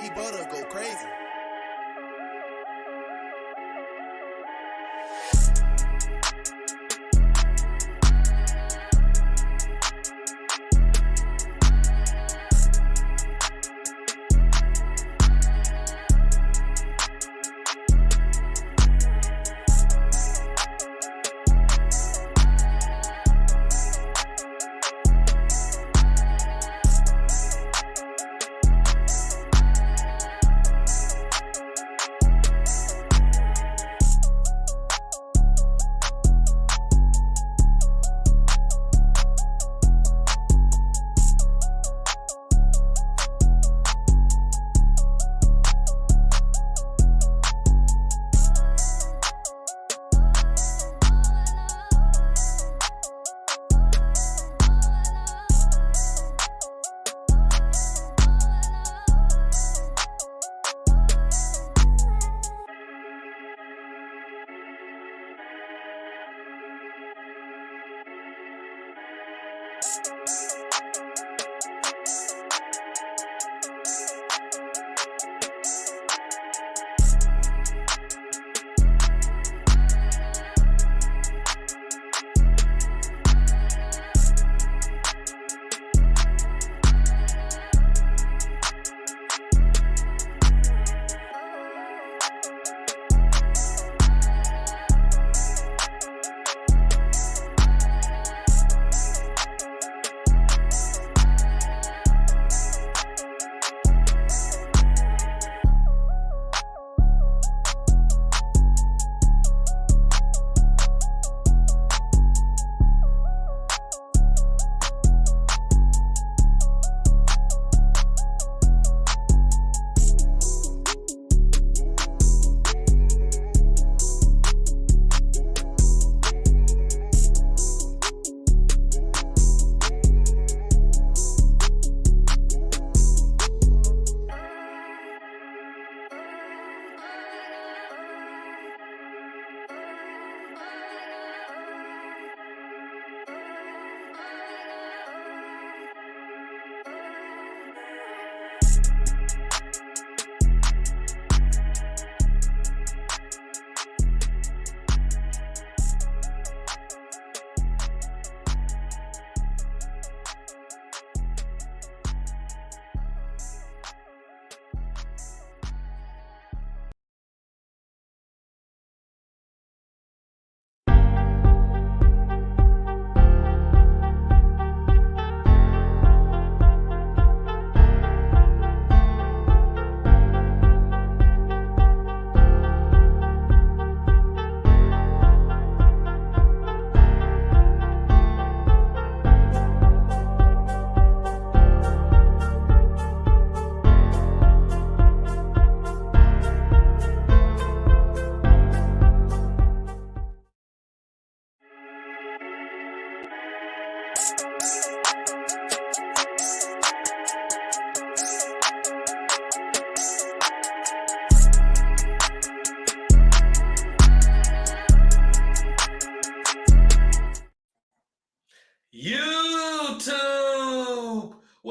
E-Butter go crazy.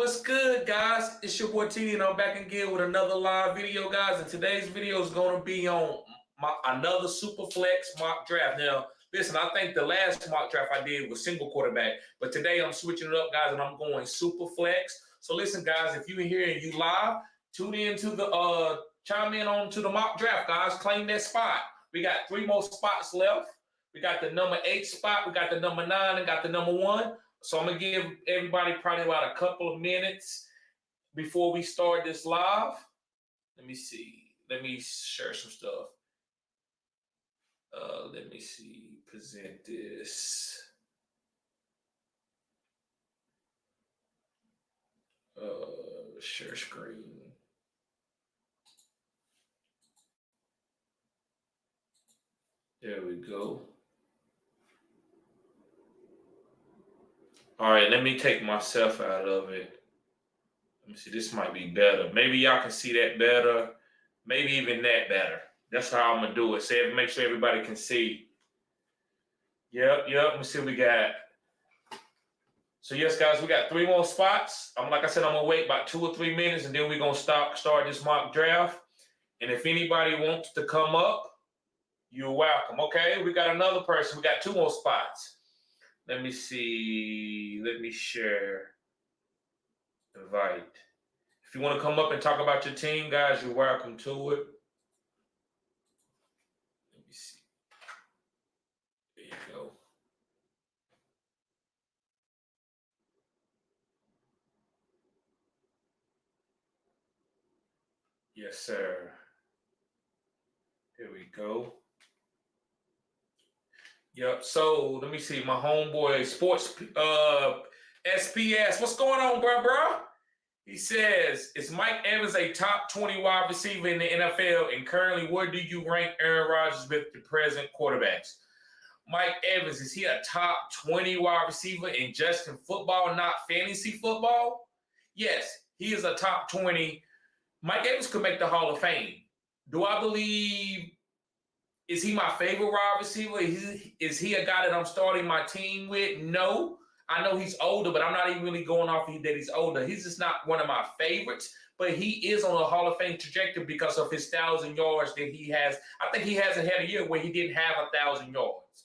What's good, guys? It's your boy TD, and I'm back again with another live video, guys. And today's video is going to be on another Superflex mock draft. Now, listen, I think the last mock draft I did was single quarterback, but today I'm switching it up, guys, and I'm going Superflex. So listen, guys, if you're here and you live, tune in to the chime in on to the mock draft, guys. Claim that spot. We got 3 more spots left. We got the number 8 spot, we got the number 9, and got the number 1. So I'm going to give everybody probably about a couple of minutes before we start this live. Let me see. Let me share some stuff. Let me see. Present this. Share screen. There we go. All right, let me take myself out of it. Let me see, this might be better. Maybe y'all can see that better. Maybe even that better. That's how I'm going to do it. Make sure everybody can see. Yep. Let me see what we got. So, yes, guys, we got 3 more spots. Like I said, I'm going to wait about 2 or 3 minutes, and then we're going to start this mock draft. And if anybody wants to come up, you're welcome. Okay, we got another person. We got 2 more spots. Let me see. Let me share. Invite. If you want to come up and talk about your team, guys, you're welcome to it. Let me see. There you go. Yes, sir. Here we go. Yep. So let me see. My homeboy Sports SPS. What's going on, bro? He says, is Mike Evans a top 20 wide receiver in the NFL? And currently, where do you rank Aaron Rodgers with the present quarterbacks? Mike Evans, is he a top 20 wide receiver in just in football, not fantasy football? Yes, he is a top 20. Mike Evans could make the Hall of Fame. Do I believe, is he my favorite wide receiver? Is he a guy that I'm starting my team with? No. I know he's older, but I'm not even really going off that he's older. He's just not one of my favorites, but he is on a Hall of Fame trajectory because of his 1,000 yards that he has. I think he hasn't had a year where he didn't have 1,000 yards.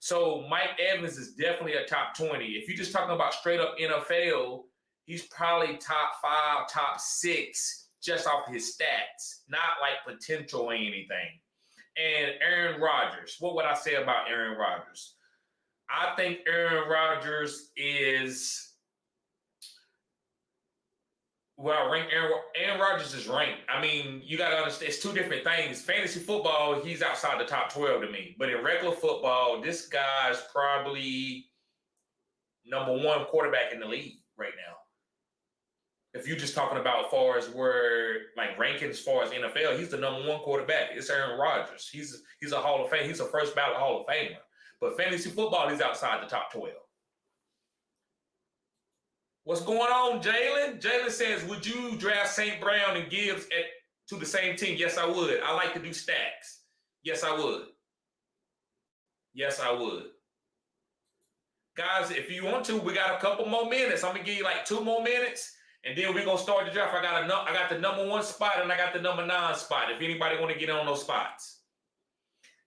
So Mike Evans is definitely a top 20. If you're just talking about straight up NFL, he's probably top 5, top 6, just off his stats, not like potential or anything. And Aaron Rodgers, what would I say about Aaron Rodgers? I think Aaron Rodgers is, well, Aaron Rodgers is ranked. I mean, you got to understand, it's 2 different things. Fantasy football, he's outside the top 12 to me. But in regular football, this guy's probably number 1 quarterback in the league right now. If you're just talking about as far as where, like, ranking as far as NFL, he's the number 1 quarterback. It's Aaron Rodgers. He's a Hall of Fame. He's a first ballot Hall of Famer. But fantasy football, he's outside the top 12. What's going on, Jalen? Jalen says, would you draft St. Brown and Gibbs to the same team? Yes, I would. I like to do stacks. Yes, I would. Yes, I would. Guys, if you want to, we got a couple more minutes. I'm going to give you like 2 more minutes, and then we're going to start the draft. I got the number 1 spot, and I got the number 9 spot, if anybody want to get on those spots.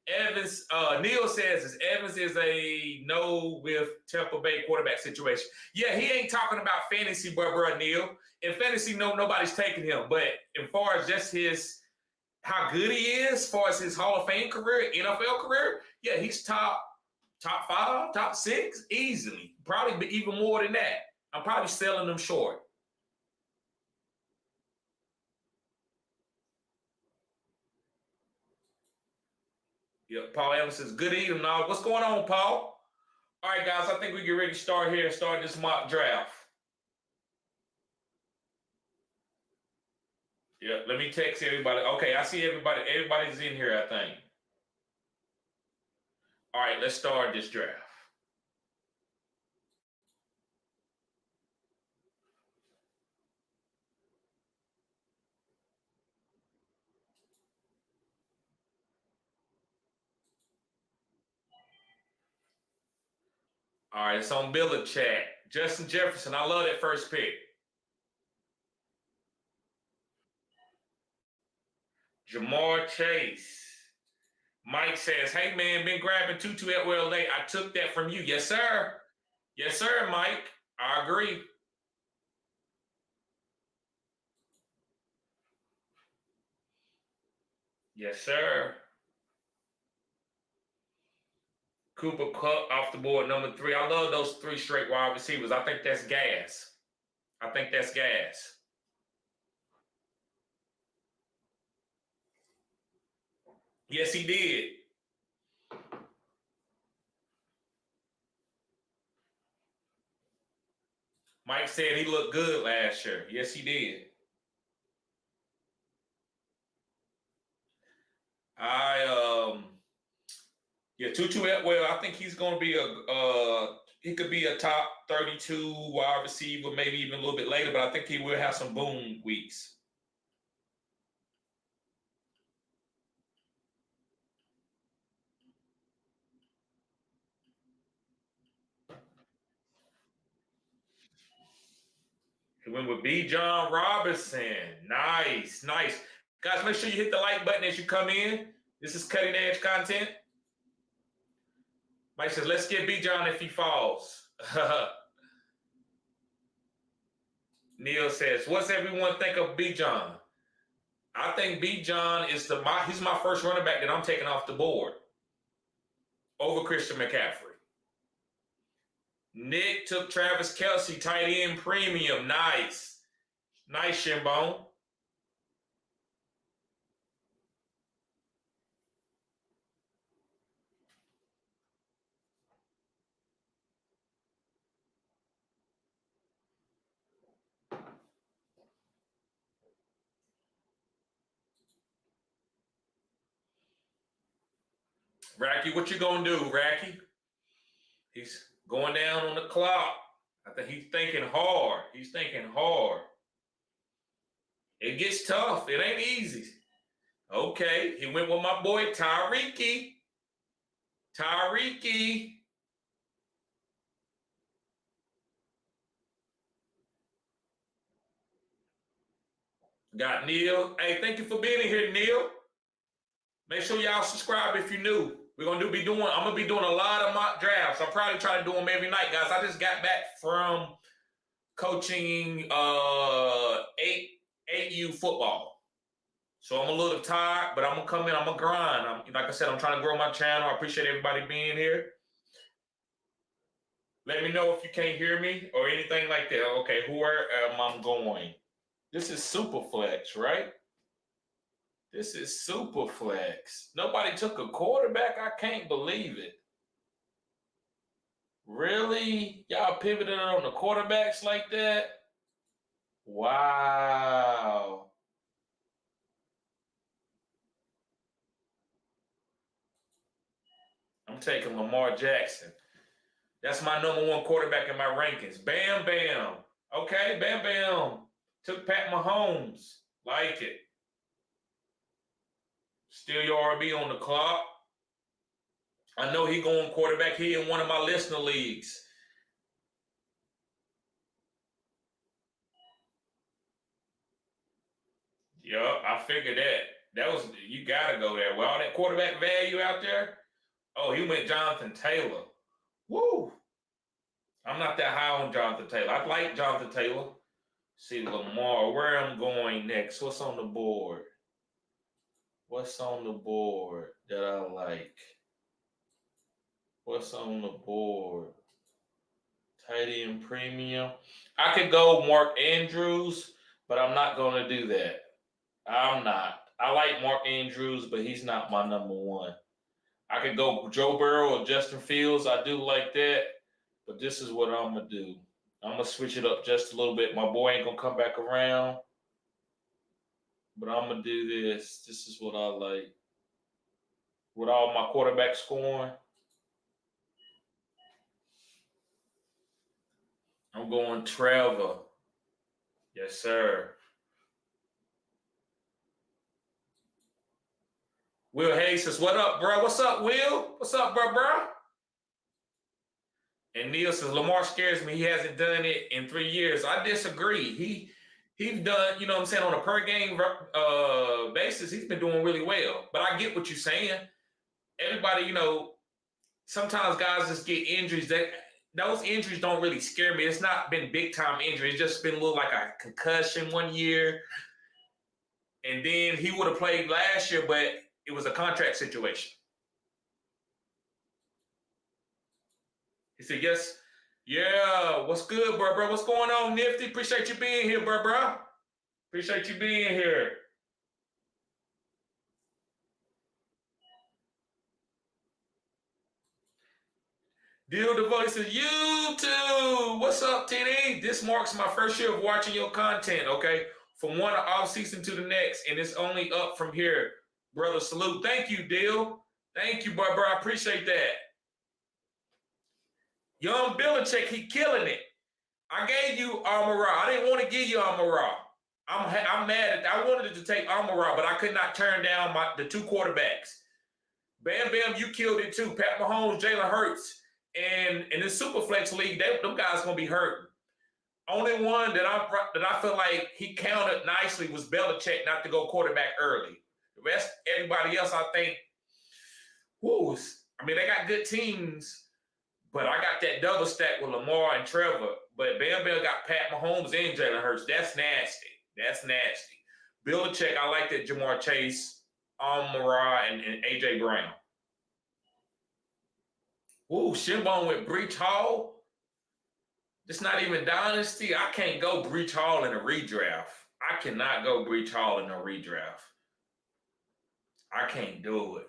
Evans, Neil says, Evans is a no with Tampa Bay quarterback situation. Yeah, he ain't talking about fantasy, bro, Neil. In fantasy, nobody's taking him. But as far as just how good he is, as far as his Hall of Fame career, NFL career, yeah, he's top 5, top 6, easily. Probably even more than that. I'm probably selling them short. Yeah, Paul Evans says, good evening, now. What's going on, Paul? All right, guys, I think we get ready to start here and start this mock draft. Yeah, let me text everybody. Okay, I see everybody. Everybody's in here, I think. All right, let's start this draft. All right, it's on Billa chat. Justin Jefferson, I love that first pick. Jamar Chase. Mike says, hey, man, been grabbing Tutu Atwell late. I took that from you. Yes, sir. Yes, sir, Mike. I agree. Yes, sir. Cooper Kupp off the board, number 3. I love those 3 straight wide receivers. I think that's gas. I think that's gas. Yes, he did. Mike said he looked good last year. Yes, he did. Tutu Atwell, I think he's going to be he could be a top 32 wide receiver, maybe even a little bit later, but I think he will have some boom weeks. He went with B. John Robinson. Nice, nice. Guys, make sure you hit the like button as you come in. This is cutting edge content. Mike says, let's get B. John if he falls. Neil says, what's everyone think of B. John? I think B. John is he's my first running back that I'm taking off the board over Christian McCaffrey. Nick took Travis Kelce, tight end premium. Nice. Nice, Shinbone. Racky, what you gonna do, Racky? He's going down on the clock. I think he's thinking hard. He's thinking hard. It gets tough. It ain't easy. Okay, he went with my boy Tyreek. Tyreek. Got Neil. Hey, thank you for being here, Neil. Make sure y'all subscribe if you're new. I'm gonna be doing a lot of mock drafts. I'll probably try to do them every night, guys. I just got back from coaching 8U football. So I'm a little tired, but I'm gonna come in, I'm gonna grind. Like I said, I'm trying to grow my channel. I appreciate everybody being here. Let me know if you can't hear me or anything like that. Okay, where am I going? This is Superflex, right? This is Superflex. Nobody took a quarterback? I can't believe it. Really? Y'all pivoted on the quarterbacks like that? Wow. I'm taking Lamar Jackson. That's my number 1 quarterback in my rankings. Bam, bam. Okay, bam, bam. Took Pat Mahomes. Like it. Still your RB on the clock. I know he going quarterback here in one of my listener leagues. Yup, I figured that. You gotta go there. With all that quarterback value out there. Oh, he went Jonathan Taylor. Woo! I'm not that high on Jonathan Taylor. I like Jonathan Taylor. See Lamar, where I'm going next. What's on the board? What's on the board that I like? What's on the board? Tight end premium. I could go Mark Andrews, but I'm not going to do that. I'm not. I like Mark Andrews, but he's not my number 1. I could go Joe Burrow or Justin Fields. I do like that, but this is what I'm going to do. I'm going to switch it up just a little bit. My boy ain't going to come back around, but I'm going to do this. This is what I like. With all my quarterbacks scoring, I'm going Trevor. Yes, sir. Will Hayes says, what up, bro? What's up, Will? What's up, bro? And Neil says, Lamar scares me. He hasn't done it in 3 years. I disagree. he's done, you know what I'm saying, on a per game basis, he's been doing really well. But I get what you're saying. Everybody, you know, sometimes guys just get injuries. Those injuries don't really scare me. It's not been big time injuries. It's just been a little like a concussion one year. And then he would have played last year, but it was a contract situation. He said, yes. Yeah, what's good, bro? What's going on, Nifty? Appreciate you being here, bro. Appreciate you being here. Deal the voice of YouTube. What's up, TD? This marks my first year of watching your content, okay? From one off season to the next, and it's only up from here. Brother, salute. Thank you, Deal. Thank you, bro. I appreciate that. Young Belichick, he killing it. I gave you Amara. I didn't want to give you Amara. I'm mad at that. I wanted to take Amara, but I could not turn down the two quarterbacks. Bam, you killed it too. Pat Mahomes, Jalen Hurts. And in this Superflex league, them guys gonna be hurting. Only one that I feel like he counted nicely was Belichick not to go quarterback early. The rest, everybody else, I think, I mean, they got good teams, but I got that double stack with Lamar and Trevor. But Bam got Pat Mahomes and Jalen Hurts. That's nasty. That's nasty. Belichick, I like that Jamar Chase, Amara, and AJ Brown. Shinbone with Breach Hall. It's not even Dynasty. I can't go Breach Hall in a redraft. I cannot go Breach Hall in a redraft. I can't do it.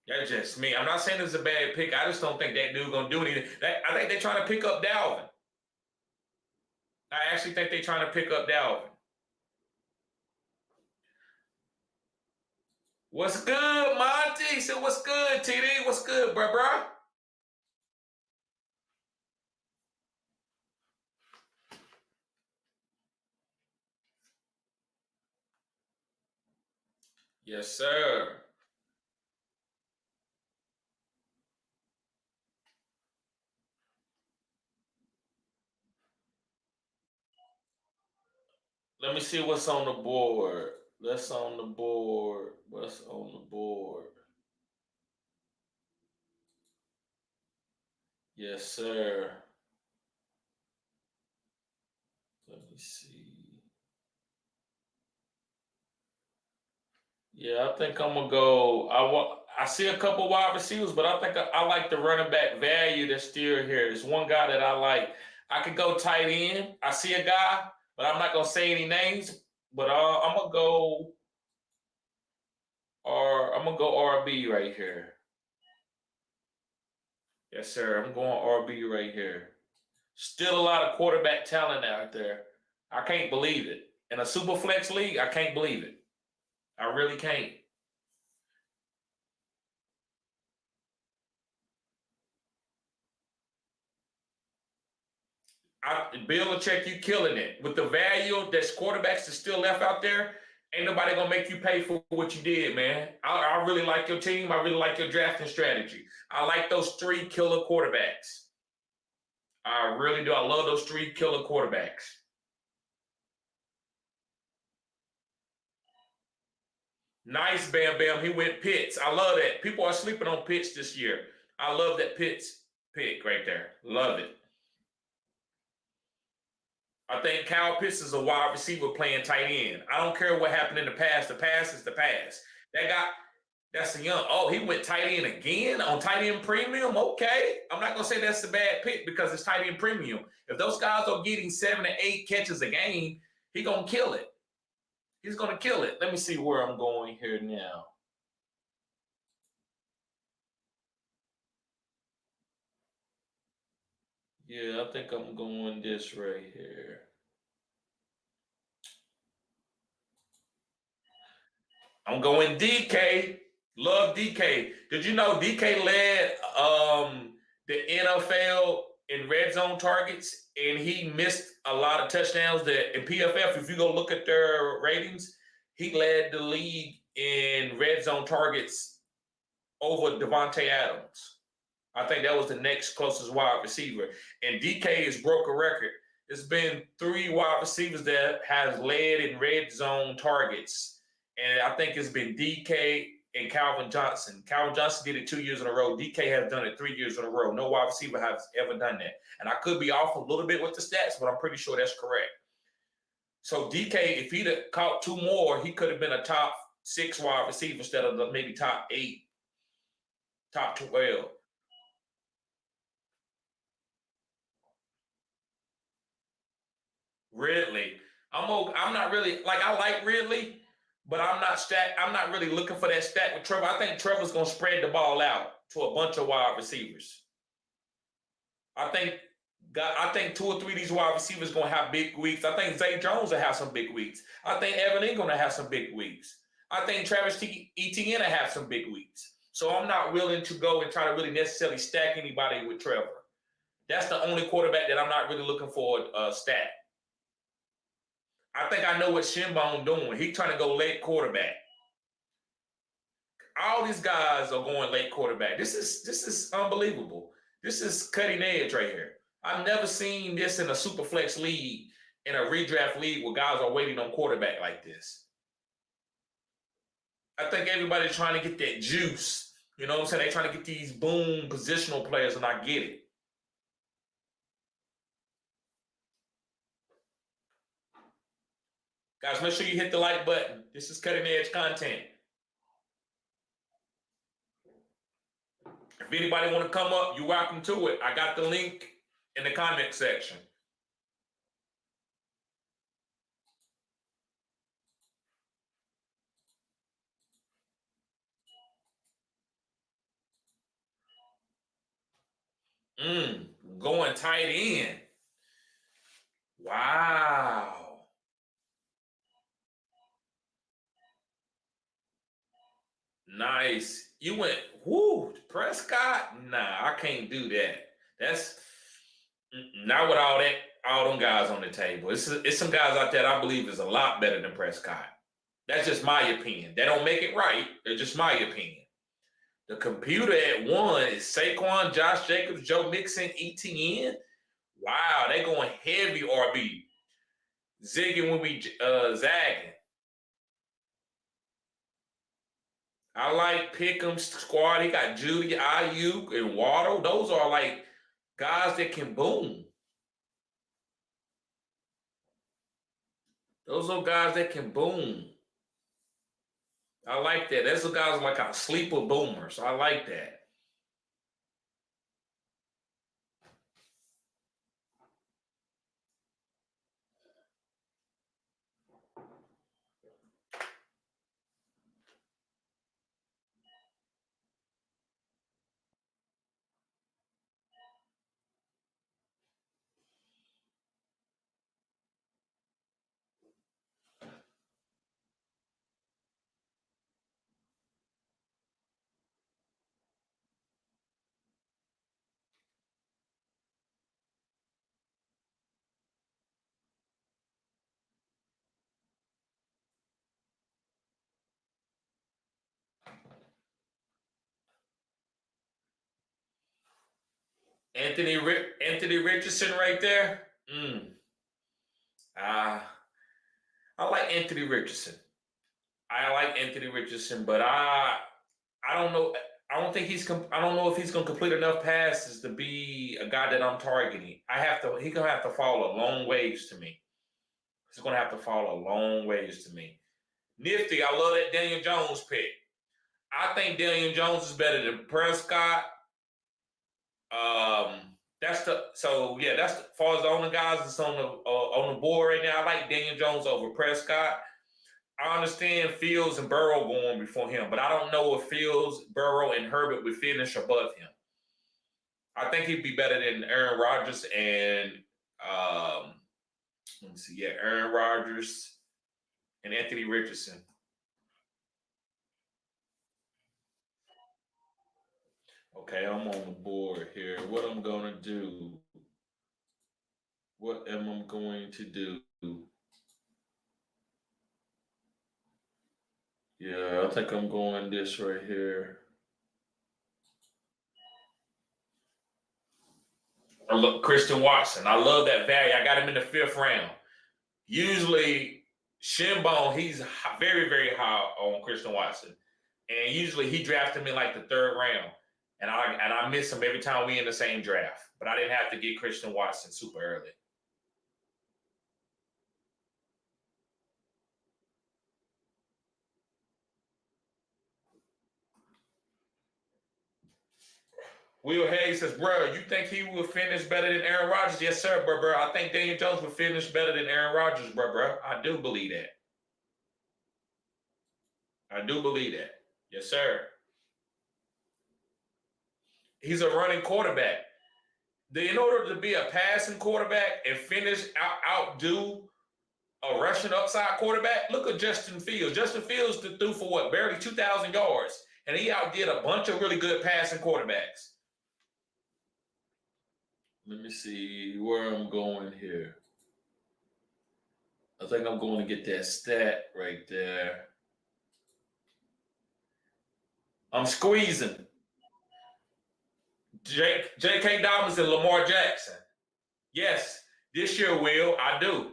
That's just me. I'm not saying it's a bad pick. I just don't think that dude gonna do anything. I think they're trying to pick up Dalvin. I actually think they're trying to pick up Dalvin. What's good, Monty? So what's good, TD? What's good, bro? Yes, sir. Let me see what's on the board. What's on the board? Yes, sir. Let me see. Yeah, I think I'm gonna go. I see a couple wide receivers, but I think I like the running back value that's still here. There's one guy that I like. I could go tight end. I see a guy, but I'm not gonna say any names. But I'm gonna go, RB right here. Yes, sir. I'm going RB right here. Still a lot of quarterback talent out there. I can't believe it. In a super flex league, I can't believe it. I really can't. Belichick, you killing it. With the value that's quarterbacks that's still left out there, ain't nobody gonna make you pay for what you did, man. I really like your team. I really like your drafting strategy. I like those three killer quarterbacks. I really do. I love those three killer quarterbacks. Nice, Bam. He went Pitts. I love that. People are sleeping on Pitts this year. I love that Pitts pick right there. Love it. I think Kyle Pitts is a wide receiver playing tight end. I don't care what happened in the past. The past is the past. That's a young. Oh, he went tight end again on tight end premium. Okay, I'm not gonna say that's a bad pick because it's tight end premium. If those guys are getting 7 to 8 catches a game, he's gonna kill it. He's gonna kill it. Let me see where I'm going here now. Yeah, I think I'm going this right here. I'm going DK. Love DK. Did you know DK led the NFL in red zone targets, and he missed a lot of touchdowns? That in PFF, if you go look at their ratings, he led the league in red zone targets over Devontae Adams. I think that was the next closest wide receiver. And DK has broke a record. It's been 3 wide receivers that has led in red zone targets, and I think it's been DK and Calvin Johnson. Calvin Johnson did it 2 years in a row. DK has done it 3 years in a row. No wide receiver has ever done that. And I could be off a little bit with the stats, but I'm pretty sure that's correct. So DK, if he'd have caught 2 more, he could have been a top 6 wide receiver instead of maybe top 8, top 12. Ridley. I'm not really like I like Ridley, but I'm not really looking for that stack with Trevor. I think Trevor's gonna spread the ball out to a bunch of wide receivers. I think I think 2 or 3 of these wide receivers gonna have big weeks. I think Zay Jones will have some big weeks. I think Evan Ingram gonna have some big weeks. I think Travis Etienne will have some big weeks. So I'm not willing to go and try to really necessarily stack anybody with Trevor. That's the only quarterback that I'm not really looking for a stack. I think I know what Shinbone doing. He trying to go late quarterback. All these guys are going late quarterback. This is unbelievable. This is cutting edge right here. I've never seen this in a Superflex league, in a redraft league where guys are waiting on quarterback like this. I think everybody's trying to get that juice. You know what I'm saying? They're trying to get these boom positional players, and I get it. Guys, make sure you hit the like button. This is cutting edge content. If anybody want to come up, you're welcome to it. I got the link in the comment section. Going tight end. Wow. Nice. You went, whoo, Prescott? Nah, I can't do that. That's not with all them guys on the table. It's some guys out there I believe is a lot better than Prescott. That's just my opinion. They don't make it right. They're just my opinion. The computer at 1 is Saquon, Josh Jacobs, Joe Mixon, ETN. Wow, they going heavy RB. Zigging when we zagging. I like Pickham's squad. He got Judy, Ayuk, and Waddle. Those are like guys that can boom. Those are guys that can boom. I like that. Those are guys like a sleeper boomers. I like that. Anthony Richardson right there. I like Anthony Richardson. I like Anthony Richardson, but I don't know. I don't think I don't know if he's going to complete enough passes to be a guy that I'm targeting. He's going to have to fall a long ways to me. He's going to have to fall a long ways to me. Nifty, I love that Daniel Jones pick. I think Daniel Jones is better than Prescott. That's as far as the only guys that's on the board right now. I like Daniel Jones over Prescott. I understand Fields and Burrow going before him, but I don't know if Fields, Burrow, and Herbert would finish above him. I think he'd be better than Aaron Rodgers and let me see, Aaron Rodgers and Anthony Richardson. Okay, I'm on the board here. What I'm gonna do? What am I going to do? Yeah, I think I'm going this right here. Look, Christian Watson. I love that value. I got him in the 5th round. Usually, Shinbone, he's very, very high on Christian Watson. And usually he drafted him in like the 3rd round. And I miss him every time we in the same draft. But I didn't have to get Christian Watson super early. Will Hayes says, bro, you think he will finish better than Aaron Rodgers? Yes, sir, bro. I think Daniel Jones will finish better than Aaron Rodgers, bro. I do believe that. I do believe that. Yes, sir. He's a running quarterback. In order to be a passing quarterback and outdo a rushing upside quarterback, look at Justin Fields. Justin Fields threw for what? Barely 2,000 yards. And he outdid a bunch of really good passing quarterbacks. Let me see where I'm going here. I think I'm going to get that stat right there. I'm squeezing. J.K. Dobbins and Lamar Jackson. Yes, this year, Will, I do.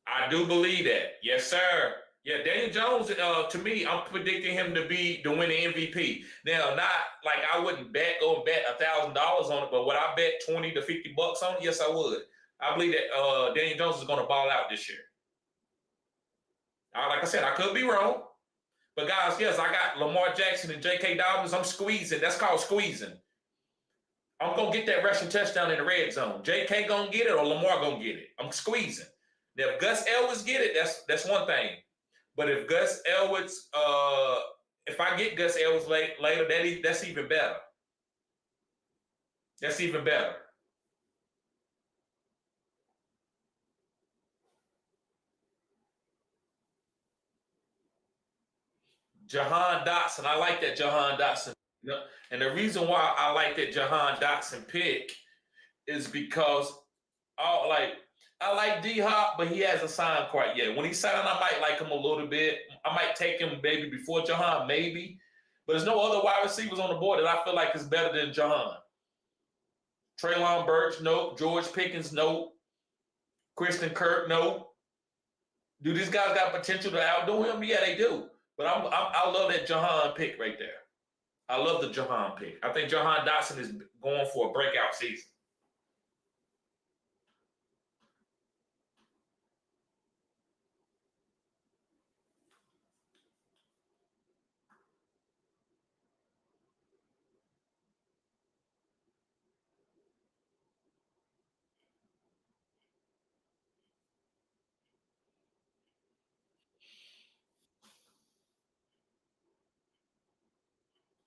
I do believe that. Yes, sir. Yeah, Daniel Jones, to me, I'm predicting him to win the MVP. Now, not like I wouldn't go bet $1,000 on it, but would I bet 20 to 50 bucks on it? Yes, I would. I believe that Daniel Jones is going to ball out this year. Like I said, I could be wrong. But guys, yes, I got Lamar Jackson and J.K. Dobbins. I'm squeezing. That's called squeezing. I'm going to get that rushing touchdown in the red zone. J.K. going to get it or Lamar going to get it. I'm squeezing. Now, if Gus Edwards get it, that's one thing. But if Gus Edwards, if I get Gus Edwards later, that's even better. That's even better. Jahan Dotson. I like that Jahan Dotson. And the reason why I like that Jahan Dotson pick is because I like D-Hop, but he hasn't signed quite yet. When he signed, I might like him a little bit. I might take him maybe before Jahan, maybe. But there's no other wide receivers on the board that I feel like is better than Jahan. Treylon Burks, nope. George Pickens, nope. Christian Kirk, nope. Do these guys got potential to outdo him? Yeah, they do. But I love that Jahan pick right there. I love the Jahan pick. I think Jahan Dotson is going for a breakout season.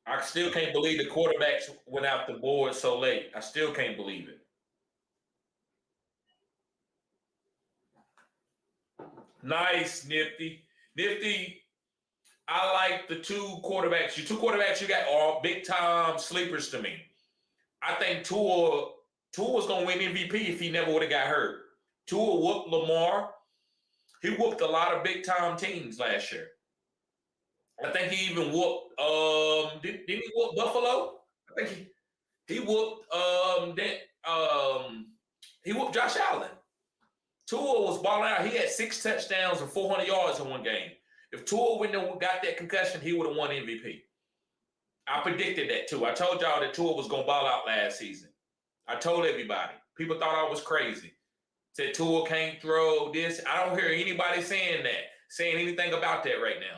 I still can't believe the quarterbacks went out the board so late. I still can't believe it. Nice, Nifty. Nifty, I like the two quarterbacks. Your two quarterbacks you got are big time sleepers to me. I think Tua's going to win MVP if he never would have got hurt. Tua whooped Lamar. He whooped a lot of big time teams last year. I think he even whooped. Didn't he whoop Buffalo? I think he whooped. He whooped Josh Allen. Tua was balling out. He had 6 touchdowns and 400 yards in one game. If Tua wouldn't have got that concussion, he would have won MVP. I predicted that too. I told y'all that Tua was going to ball out last season. I told everybody. People thought I was crazy. Said Tua can't throw this. I don't hear anybody saying anything about that right now.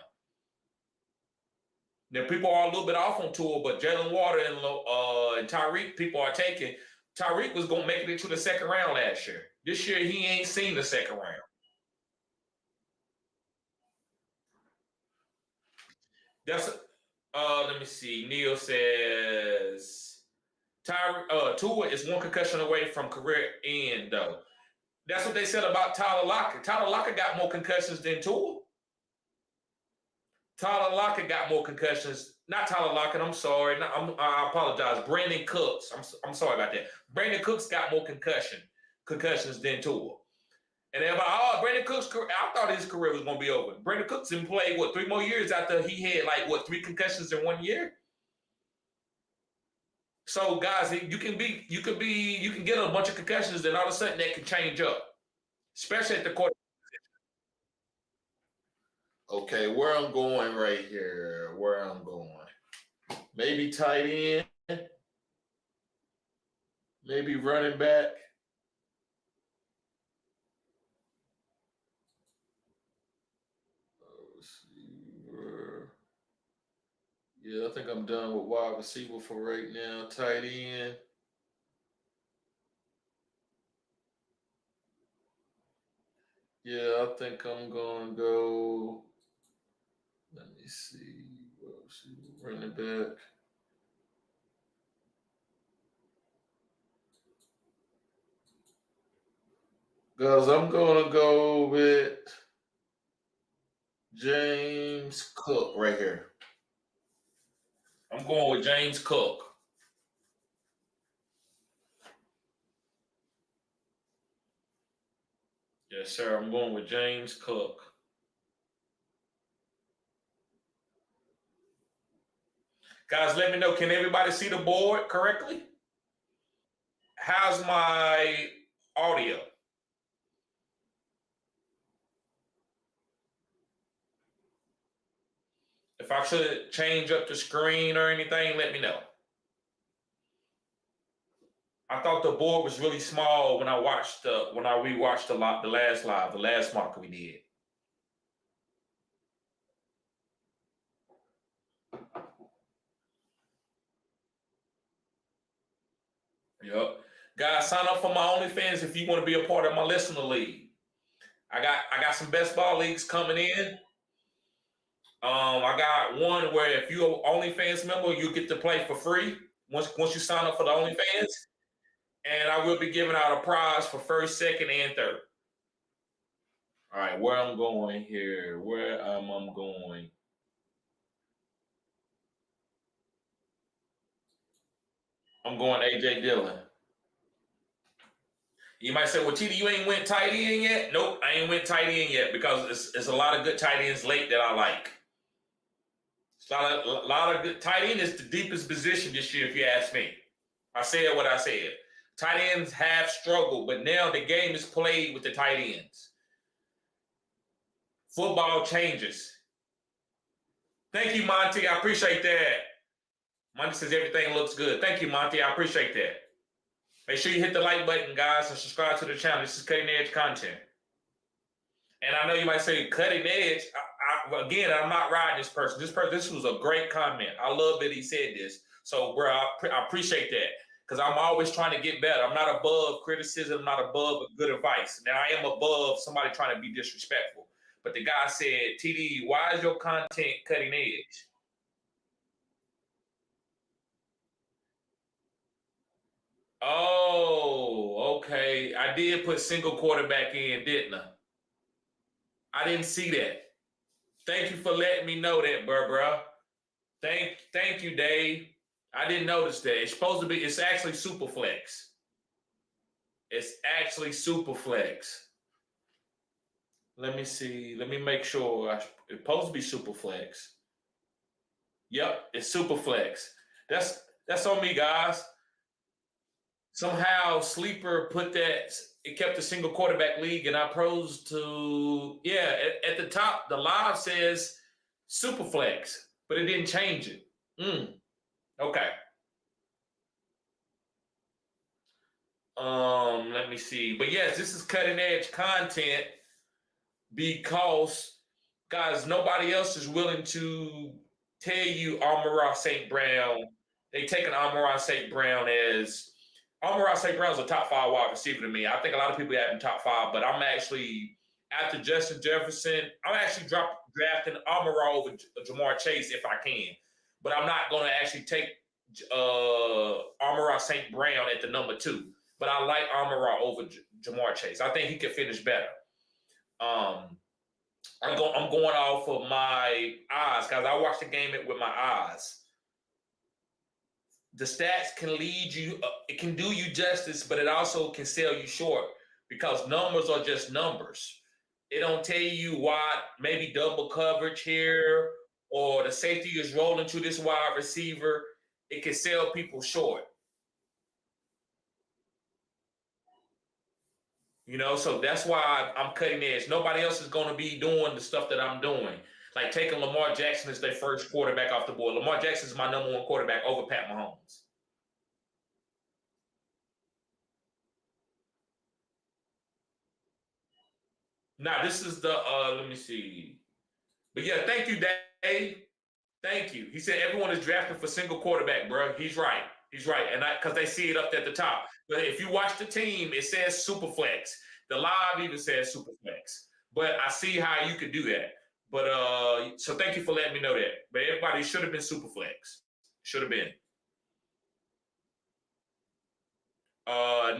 Now, people are a little bit off on Tua, but Jalen Water and Tyreek, people are taking. Tyreek was going to make it into the second round last year. This year, he ain't seen the second round. Let me see. Neil says Tua is one concussion away from career end, though. That's what they said about Tyler Lockett. Tyler Lockett got more concussions than Tua. Tyler Lockett got more concussions. Not Tyler Lockett. I'm sorry. I apologize. Brandon Cooks. I'm sorry about that. Brandon Cooks got more concussions than Tua. And everybody, Brandon Cooks' career, I thought his career was going to be over. Brandon Cooks didn't play, 3 more years after he had 3 concussions in 1 year? So guys, you can get a bunch of concussions, then all of a sudden that can change up, especially at the quarterback. Okay, where I'm going right here, where I'm going. Maybe tight end, maybe running back. Receiver. Yeah, I think I'm done with wide receiver for right now. Tight end. Yeah, I think I'm gonna go. Let me see. Running back. Guys, I'm gonna go with James Cook right here. I'm going with James Cook. Yes, sir. I'm going with James Cook. Guys, let me know. Can everybody see the board correctly? How's my audio? If I should change up the screen or anything, let me know. I thought the board was really small when I rewatched the last live, the last marker we did. Yep. Guys, sign up for my OnlyFans if you want to be a part of my listener league. I got some best ball leagues coming in. I got one where if you're an OnlyFans member, you get to play for free once you sign up for the OnlyFans. And I will be giving out a prize for first, second, and third. All right, where I'm going here. Where am I going? I'm going AJ Dillon. You might say, well, TD, you ain't went tight end yet? Nope, I ain't went tight end yet because it's a lot of good tight ends late that I like. It's a lot of good tight end is the deepest position this year, if you ask me. I said what I said. Tight ends have struggled, but now the game is played with the tight ends. Football changes. Thank you, Monty. I appreciate that. Monty says everything looks good. Thank you, Monty. I appreciate that. Make sure you hit the like button, guys, and subscribe to the channel. This is cutting edge content. And I know you might say cutting edge. Again, I'm not riding this person. This was a great comment. I love that he said this. So, bro, I appreciate that because I'm always trying to get better. I'm not above criticism. I'm not above good advice. Now, I am above somebody trying to be disrespectful. But the guy said, TD, why is your content cutting edge? Oh, okay. I did put single quarterback in, didn't I? I didn't see that. Thank you for letting me know that, bro. Thank you, Dave. I didn't notice that. It's actually Superflex. It's actually Superflex. Let me see. Let me make sure. It's supposed to be Superflex. Yep, it's Superflex. That's on me, guys. Somehow Sleeper put that. It kept a single quarterback league, and I pros to at the top. The live says Superflex, but it didn't change it. Okay. Let me see. But yes, this is cutting edge content because guys, nobody else is willing to tell you Amon-Ra St. Brown. They take an Amon-Ra St. Brown as Amon-Ra St. Brown's a top 5 wide receiver to me. I think a lot of people have him top 5, but I'm actually after Justin Jefferson, I'm actually drafting Amon-Ra over Jamar Chase if I can. But I'm not going to actually take Amon-Ra St. Brown at the number 2. But I like Amon-Ra over Jamar Chase. I think he could finish better. I'm going off of my eyes, guys. I watched the game with my eyes. The stats can lead you, it can do you justice, but it also can sell you short because numbers are just numbers. It don't tell you why maybe double coverage here or the safety is rolling to this wide receiver. It can sell people short. So that's why I'm cutting edge. Nobody else is going to be doing the stuff that I'm doing. Like taking Lamar Jackson as their first quarterback off the board. Lamar Jackson is my number one quarterback over Pat Mahomes. Now this is the let me see. But yeah, thank you, Dave. Thank you. He said everyone is drafting for single quarterback, bro. He's right. He's right, and because they see it up at the top. But if you watch the team, it says Superflex. The live even says Superflex. But I see how you could do that. But so thank you for letting me know that. But everybody should have been Superflex. Should have been.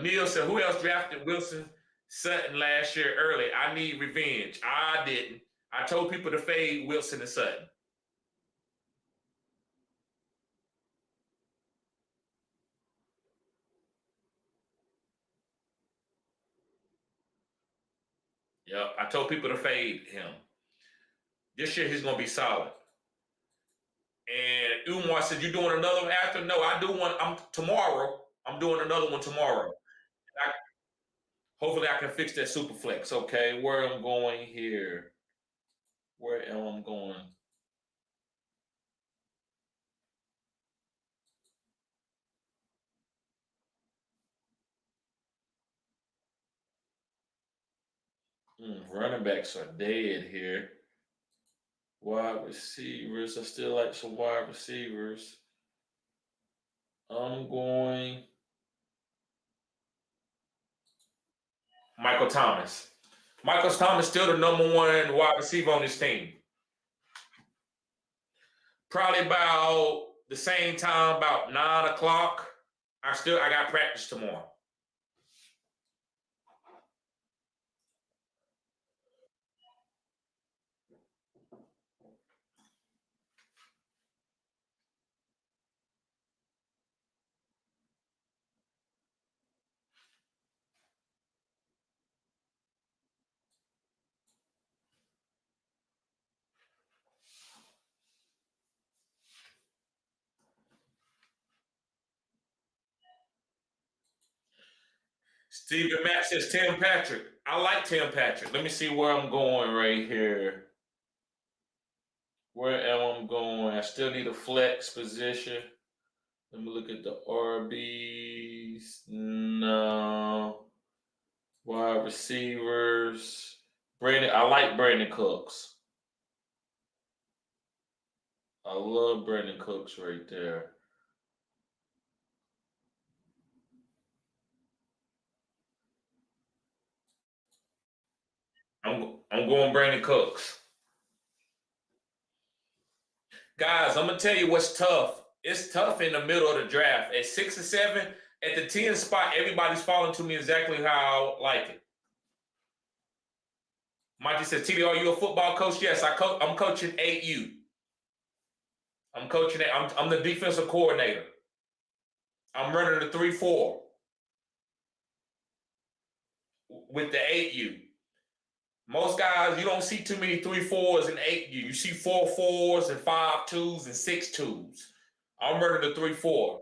Neil said, who else drafted Wilson Sutton last year early? I need revenge. I didn't. I told people to fade Wilson and Sutton. Yep, I told people to fade him. This year he's gonna be solid. And Umar said, "You doing another one after?" No, I do one. I'm tomorrow. I'm doing another one tomorrow. I, hopefully, I can fix that Superflex. Okay, where I'm going here? Where am I going? Running backs are dead here. Wide receivers. I still like some wide receivers. I'm going Michael Thomas. Michael Thomas still the number one wide receiver on this team. Probably about the same time, about 9 o'clock. I got practice tomorrow. Stephen Matt says Tim Patrick. I like Tim Patrick. Let me see where I'm going right here. Where am I going? I still need a flex position. Let me look at the RBs. No. Wide receivers. I like Brandon Cooks. I love Brandon Cooks right there. I'm going Brandon Cooks. Guys, I'm gonna tell you what's tough. It's tough in the middle of the draft. At 6 or 7, at the 10 spot, everybody's falling to me exactly how I like it. Mikey says, TD, are you a football coach? Yes, I'm coaching 8U. I'm coaching it. I'm the defensive coordinator. I'm running the 3-4 with the 8U. Most guys, you don't see too many 3-4s and 8U. You see 4-4s and 5-2s and 6-2s. I'm running the 3-4.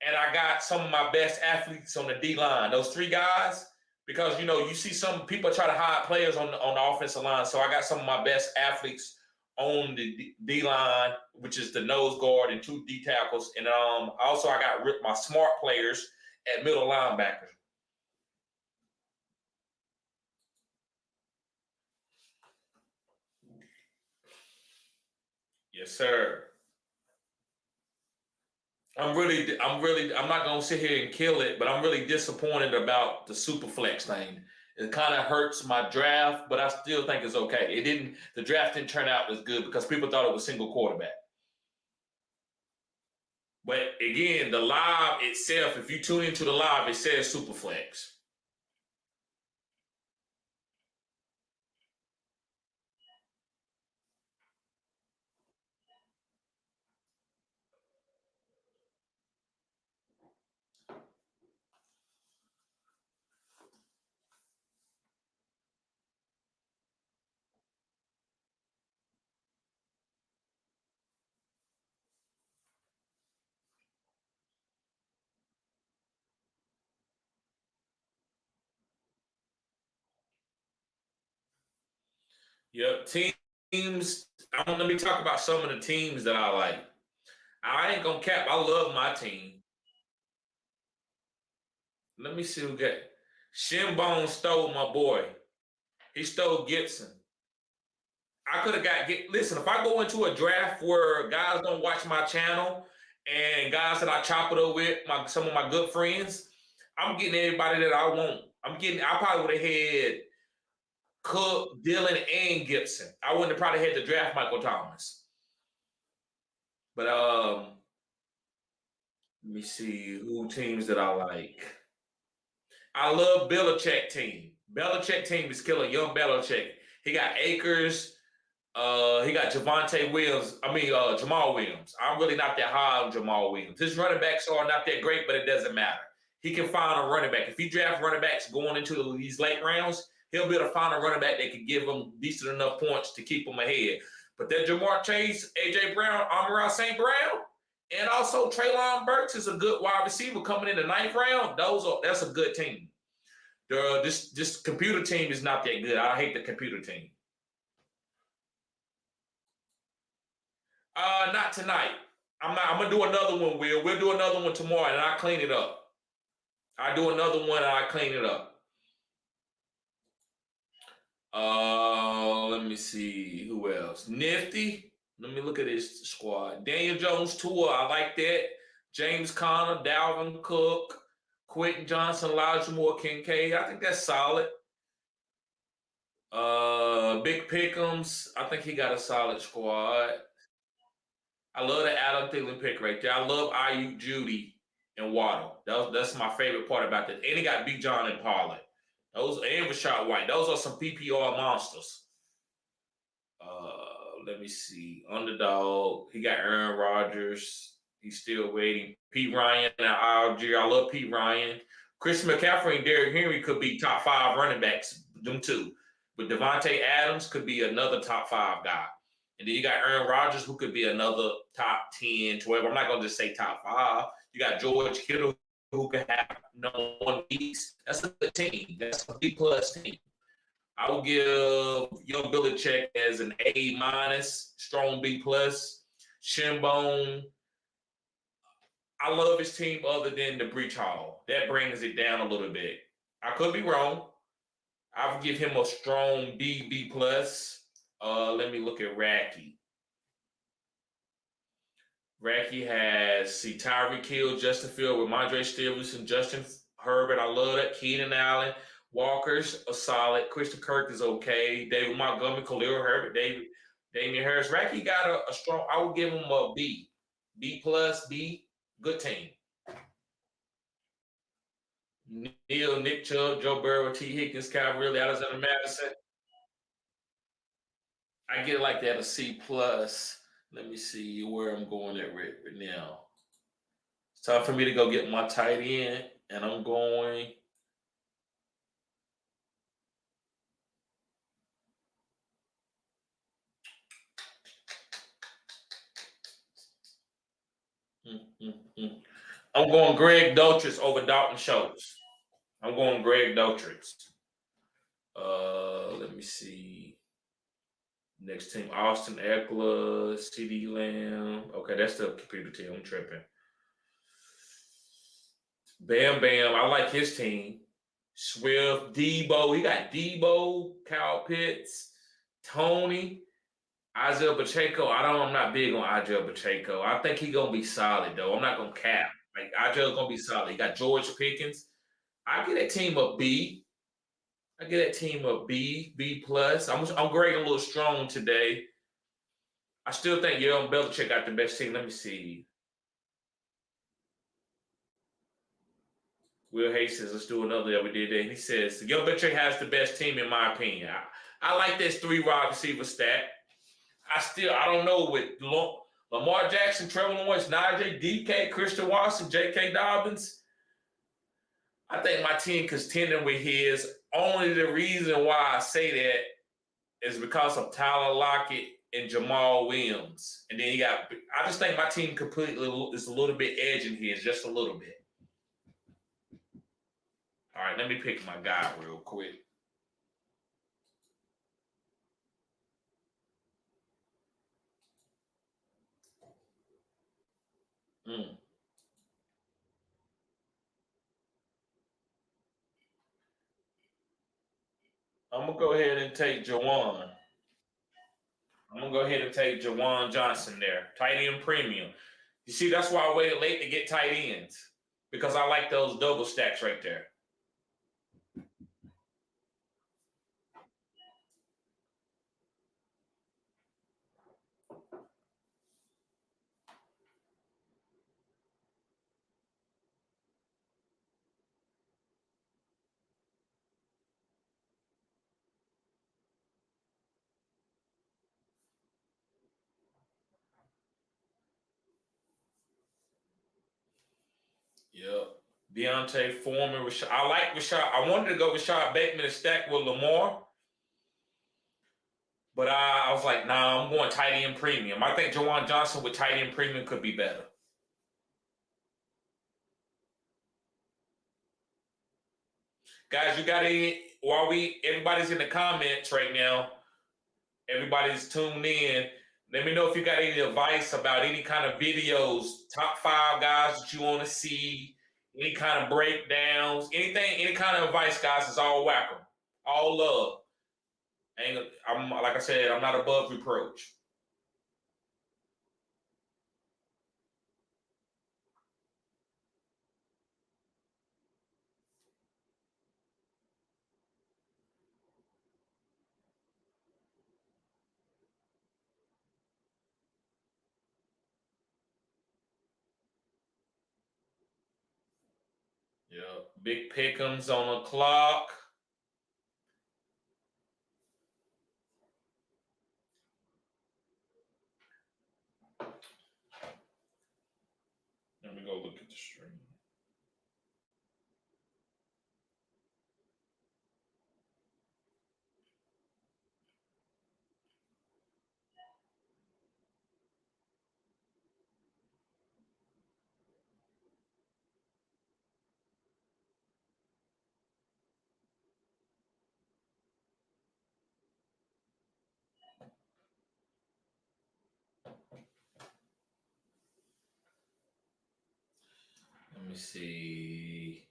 And I got some of my best athletes on the D line. Those three guys, because you see some people try to hide players on the offensive line. So I got some of my best athletes on the D line, which is the nose guard and two D tackles, and also I got my smart players at middle linebacker. Yes, sir. I'm not gonna sit here and kill it, but I'm really disappointed about the Superflex thing. It kind of hurts my draft, but I still think it's okay. The draft didn't turn out as good because people thought it was single quarterback. But again, the live itself, if you tune into the live, it says Superflex. Yep. Teams. Let me talk about some of the teams that I like. I ain't gonna cap. I love my team. Let me see who got. Shinbone stole my boy. He stole Gibson. I could have got. Listen, if I go into a draft where guys don't watch my channel and guys that I chop it up with, some of my good friends, I'm getting everybody that I want. I probably would have had Cook, Dillon, and Gibson. I wouldn't have probably had to draft Michael Thomas. But let me see who teams that I like. I love Belichick team. Belichick team is killing young Belichick. He got Akers. He got Javonte Williams. Jamal Williams. I'm really not that high on Jamal Williams. His running backs are not that great, but it doesn't matter. He can find a running back. If he draft running backs going into these late rounds, he'll be able to find a running back that can give him decent enough points to keep him ahead. But that Jamar Chase, AJ Brown, Amon-Ra St. Brown, and also Treylon Burks is a good wide receiver coming in the 9th round. That's a good team. This computer team is not that good. I hate the computer team. Not tonight. I'm gonna do another one, Will. We'll do another one tomorrow and I'll clean it up. I do another one and I clean it up. Let me see who else. Nifty. Let me look at his squad. Daniel Jones tour. I like that. James Conner, Dalvin Cook, Quentin Johnson, Elijah Moore, Kincaid. I think that's solid. Big Pick'ems. I think he got a solid squad. I love the Adam Thielen pick right there. I love Ayuk, Judy, and Waddle. That's my favorite part about this. And he got Big John and Pollard. And Rashad White. Those are some PPR monsters. Let me see. Underdog. He got Aaron Rodgers. He's still waiting. Pete Ryan and Algier. I love Pete Ryan. Christian McCaffrey and Derrick Henry could be top 5 running backs. Them two. But Devontae Adams could be another top 5 guy. And then you got Aaron Rodgers, who could be another top 10, 12. I'm not going to just say top 5. You got George Kittle, who could have number 1 piece. That's a good team. That's a B-plus team. I will give young Belichick as an A-, strong B+. Shinbone. I love his team other than the Breach Hall. That brings it down a little bit. I could be wrong. I would give him a strong B+. Let me look at Racky. Racky has Tyreek Hill, Justin Field, Ramondre Stevenson, Justin Herbert. I love that. Keenan Allen. Walker's a solid. Christian Kirk is okay. David Montgomery, Khalil Herbert, Damian Harris. Racky got a strong, I would give him a B. B+, B. Good team. Neil, Nick Chubb, Joe Burrow, T. Higgins, Calvin Ridley, Alexander Madison. I get it like that, a C+. Let me see where I'm going at right now. It's time for me to go get my tight end, and I'm going. I'm going Greg Dulcich over Dalton Schultz. I'm going Greg Dulcich. Let me see. Next team, Austin Eckler, CeeDee Lamb. Okay, that's the computer team. I'm tripping. Bam Bam, I like his team. Swift, Debo. He got Debo, Kyle Pitts, Tony, Isaiah Pacheco. I'm not big on Isaiah Pacheco. I think he's gonna be solid though. I'm not gonna cap. Like Isaiah's gonna be solid. He got George Pickens. I get that team a B. I get that team a B, B+. I'm grading a little strong today. I still think young Belichick got the best team. Let me see. Will Hayes says, let's do another that we did there. He says, young Belichick has the best team in my opinion. I like this 3 wide receiver stat. I don't know with Lamar Jackson, Trevor Lawrence, Najee, DK, Christian Watson, J.K. Dobbins. I think my team contending with his. Only the reason why I say that is because of Tyler Lockett and Jamal Williams. And then I just think my team completely is a little bit edging his, just a little bit. All right, let me pick my guy real quick. Mm. I'm gonna go ahead and take Jawan. I'm gonna go ahead and take Jawan Johnson there, tight end premium. You see, that's why I waited late to get tight ends because I like those double stacks right there. Yep. Deontay Foreman, Rashad. I like Rashad. I wanted to go Rashad Bateman to stack with Lamar, but I was like, nah, I'm going tight end premium. I think Jawan Johnson with tight end premium could be better. Guys, you got any, while everybody's in the comments right now, everybody's tuned in. Let me know if you got any advice about any kind of videos, top 5 guys that you want to see, any kind of breakdowns, anything, any kind of advice, guys, is all welcome. All love. I'm like I said, I'm not above reproach. Yeah. Big pickums on the clock. Let me go look at the stream. Let me see.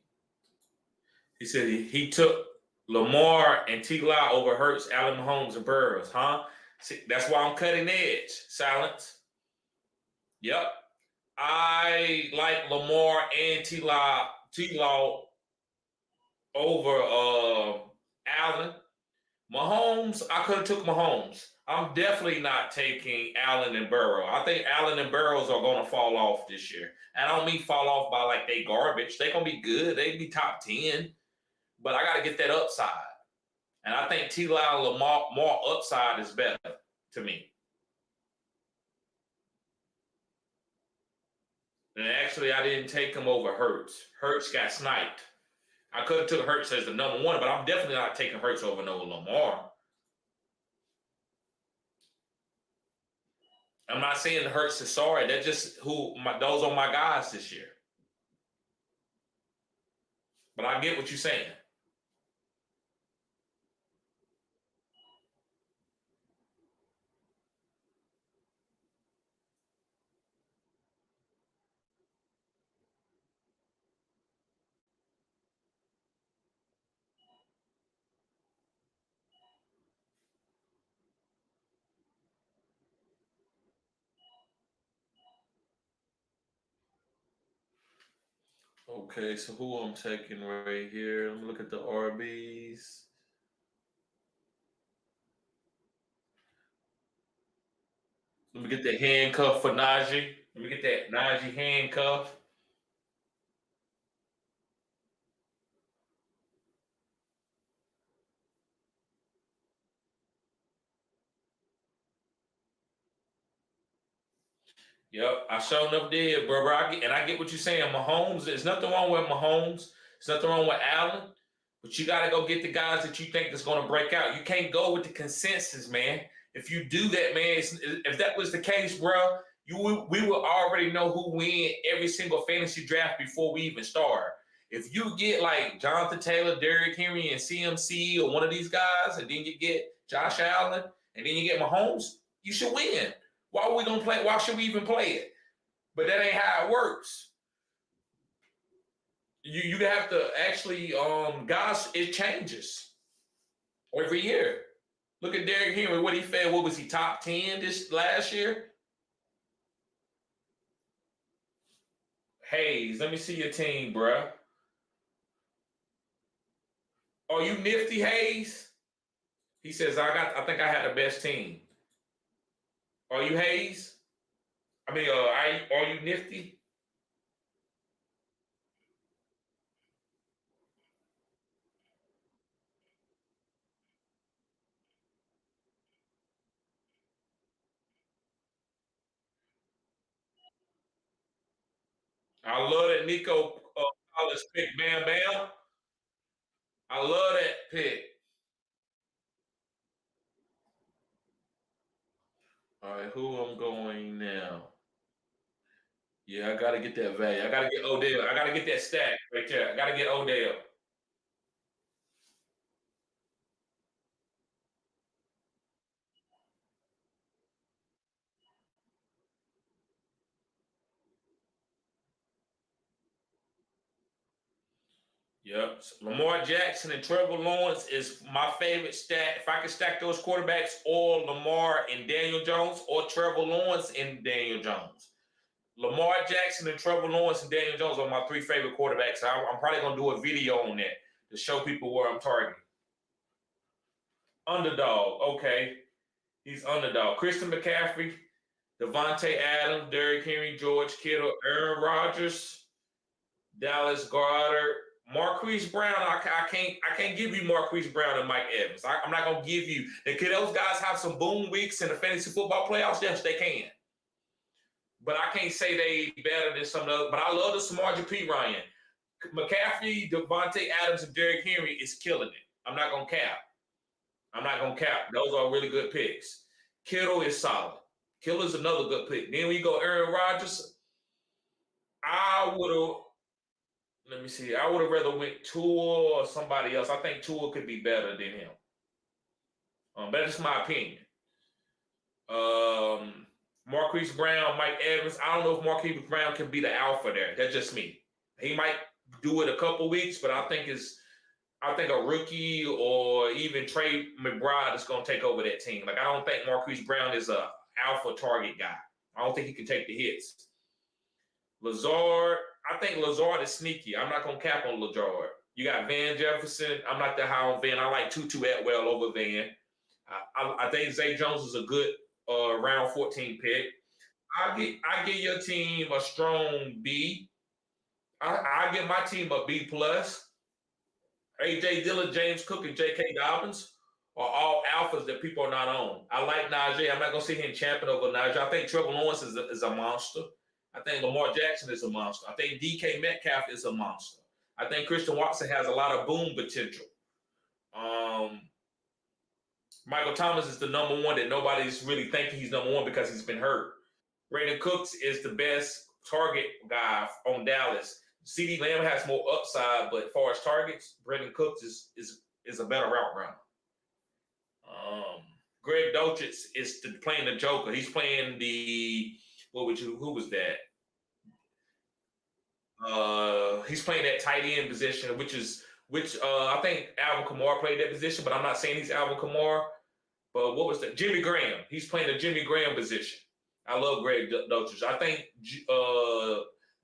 He said he took Lamar and T-Law over Hurts, Allen Mahomes, and Burrows, huh? See, that's why I'm cutting edge. Silence. Yep. I like Lamar and T-Law over Allen. Mahomes, I could have took Mahomes. I'm definitely not taking Allen and Burrow. I think Allen and Burrows are going to fall off this year. And I don't mean fall off by like they garbage. They're going to be good. They be top 10. But I got to get that upside. And I think T-Law Lamar more upside is better to me. And actually, I didn't take him over Hurts. Hurts got sniped. I could have took Hurts as the number 1, but I'm definitely not taking Hurts over no Lamar. I'm not saying Hurts is sorry. They're just those are my guys this year. But I get what you're saying. Okay, so who I'm taking right here? Let me look at the RBs. Let me get the handcuff for Najee. Let me get that Najee handcuff. Yep, I sure enough did, bro. I get what you're saying. Mahomes, there's nothing wrong with Mahomes. There's nothing wrong with Allen. But you got to go get the guys that you think is going to break out. You can't go with the consensus, man. If you do that, man, if that was the case, bro, we would already know who win every single fantasy draft before we even start. If you get like Jonathan Taylor, Derrick Henry, and CMC or one of these guys, and then you get Josh Allen, and then you get Mahomes, you should win. Why are we gonna play? Why should we even play it? But that ain't how it works. You have to actually guys, it changes every year. Look at Derrick Henry, what he fed. What was he, top 10 this last year? Hayes, let me see your team, bruh. Are you nifty, Hayes? He says, I think I had the best team. Are you Hayes? I mean, are you nifty? I love that Nico Collins pick, Bam Bam. I love that pick. All right, who I'm going now? Yeah, I gotta get that value. I gotta get Odell. I gotta get that stack right there. I gotta get Odell. Yep. Lamar Jackson and Trevor Lawrence is my favorite stack. If I could stack those quarterbacks, or Lamar and Daniel Jones, or Trevor Lawrence and Daniel Jones. Lamar Jackson and Trevor Lawrence and Daniel Jones are my three favorite quarterbacks. I'm probably gonna do a video on that to show people where I'm targeting. Underdog, okay. He's underdog. Christian McCaffrey, Devontae Adams, Derrick Henry, George Kittle, Aaron Rodgers, Dallas Goddard, Marquise Brown. I can't give you Marquise Brown and Mike Evans. I'm not gonna give you. Can those guys have some boom weeks in the fantasy football playoffs? Yes, they can. But I can't say they better than some of the. But I love the Samaje P. Ryan, McCaffrey, Devontae Adams, and Derrick Henry is killing it. I'm not gonna cap. I'm not gonna cap. Those are really good picks. Kittle is solid. Kittle is another good pick. Then we go Aaron Rodgers. I would have. Let me see. I would have rather went Tua or somebody else. I think Tua could be better than him. But that's my opinion. Marquise Brown, Mike Evans. I don't know if Marquise Brown can be the alpha there. That's just me. He might do it a couple weeks, but I think a rookie or even Trey McBride is going to take over that team. Like, I don't think Marquise Brown is a alpha target guy. I don't think he can take the hits. Lazard, I think Lazard is sneaky. I'm not going to cap on Lazard. You got Van Jefferson. I'm not that high on Van. I like Tutu Atwell over Van. I think Zay Jones is a good round 14 pick. I give your team a strong B. I give my team a B plus. AJ Dillon, James Cook, and J.K. Dobbins are all alphas that people are not on. I like Najee. I'm not going to sit here and champion over Najee. I think Trevor Lawrence is a monster. I think Lamar Jackson is a monster. I think DK Metcalf is a monster. I think Christian Watson has a lot of boom potential. Michael Thomas is the number one that nobody's really thinking he's number one because he's been hurt. Brandon Cooks is the best target guy on Dallas. CeeDee Lamb has more upside, but as far as targets, Brandon Cooks is a better route runner. Greg Dulcich is playing the Joker. He's playing the who was that? He's playing that tight end position, which I think Alvin Kamara played that position, but I'm not saying he's Alvin Kamara. But what was that? Jimmy Graham. He's playing the Jimmy Graham position. I love Greg Dulcich. I think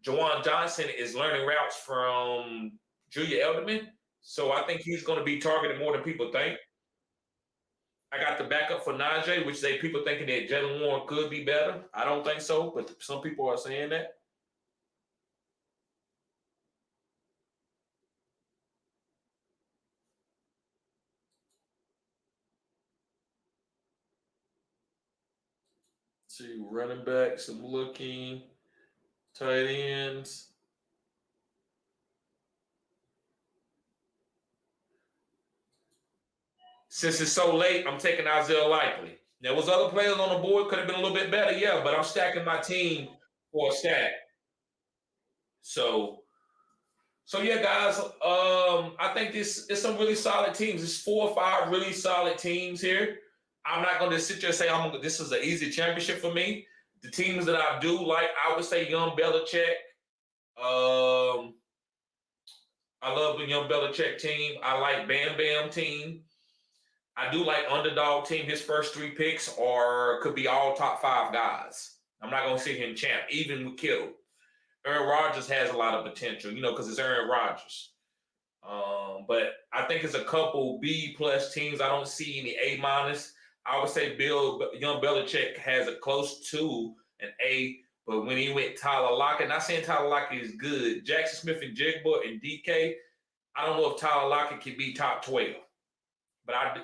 Jawan Johnson is learning routes from Julia Elderman. So I think he's going to be targeted more than people think. I got the backup for Najee, which people thinking that Jalen Warren could be better. I don't think so, but some people are saying that. Let's see, running backs, I'm looking, tight ends. Since it's so late, I'm taking Isaiah Likely. There was other players on the board, could have been a little bit better, yeah, but I'm stacking my team for a stack. So yeah, guys. I think this is some really solid teams. It's 4 or 5 really solid teams here. I'm not going to sit there and say this is an easy championship for me, The teams that I do like, I would say Young Belichick. I love the Young Belichick team. I like Bam Bam team. I do like underdog team. His first 3 picks could be all top 5 guys. I'm not gonna sit him champ, even with Kittle. Aaron Rodgers has a lot of potential, because it's Aaron Rodgers. But I think it's a couple B plus teams. I don't see any A minus. I would say Young Belichick has a close to an A, but when he went Tyler Lockett, not saying Tyler Lockett is good. Jackson Smith and Jigba and DK, I don't know if Tyler Lockett can be top 12. But I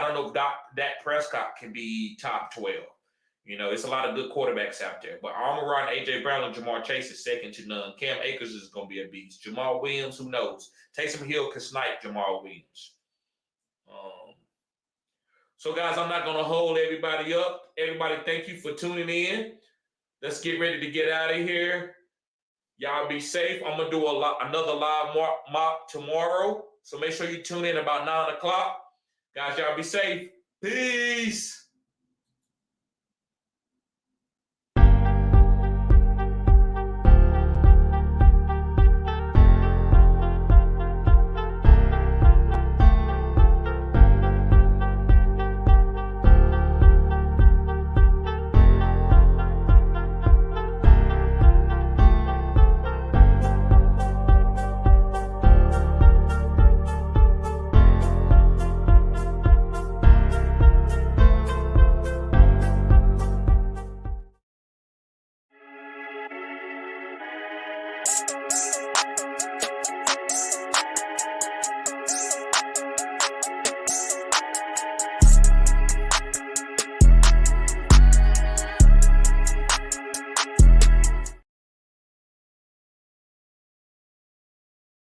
don't know if Dak Prescott can be top 12. It's a lot of good quarterbacks out there. But Amon-Ra and A.J. Brown and Jamar Chase is second to none. Cam Akers is going to be a beast. Jamal Williams, who knows? Taysom Hill can snipe Jamal Williams. So, guys, I'm not going to hold everybody up. Everybody, thank you for tuning in. Let's get ready to get out of here. Y'all be safe. I'm going to do another live mock tomorrow. So make sure you tune in about 9 o'clock. Guys, y'all be safe. Peace.